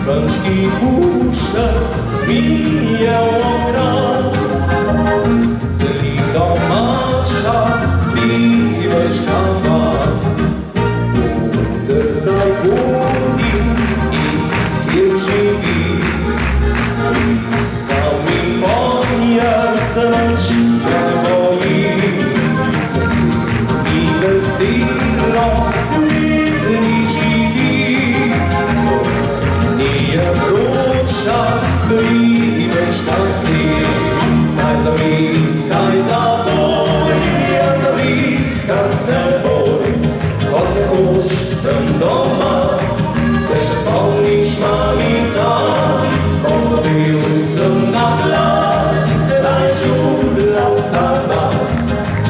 Rączki puszczać mijał raz. Zli do macza i weźka was. Wódę znaj błądi i kierdziwi. Bliskał mi moja znać moim. Socy i wesilo blizni żywi. Nie wrócza, i weźka Aj za bliska, aj za boj, ja za bliska z boj. Chodny kurz sem doma, chcę się spełnić mamica. Pozobił sem na glas, daj ciulał za was.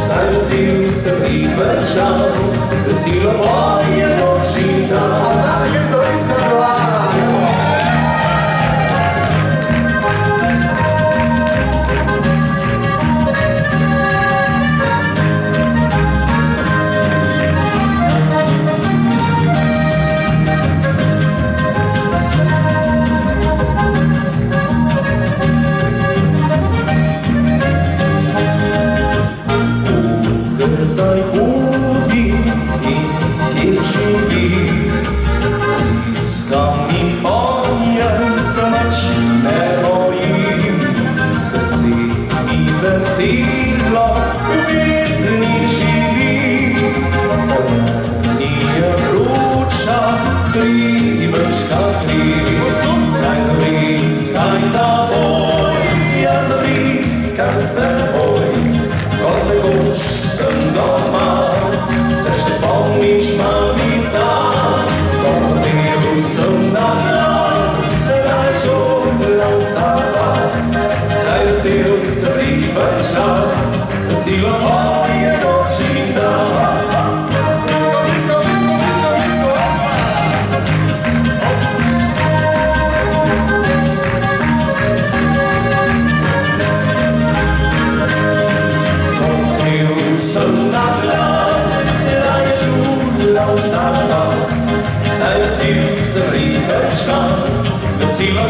Sam sił sem i węczał, silo moje noci da. A znaczy, jak za bliska była? Zdaj chłubi i kierdziwi. Bliska mi moje znać moim. Serce i wesilo blizni żywi. Nie wrócza, i weźka Aj za bliska, aj za boj, ja za bliska z boj. Godny kurz sem doma, chcę się spełnić mamica. Pozobił sem na glas, daj ciulał za was. Zaj sił sem i węża, silo moje noci da. Sem na glas, daj ciulał za was. Zaj sił sem i węża, silo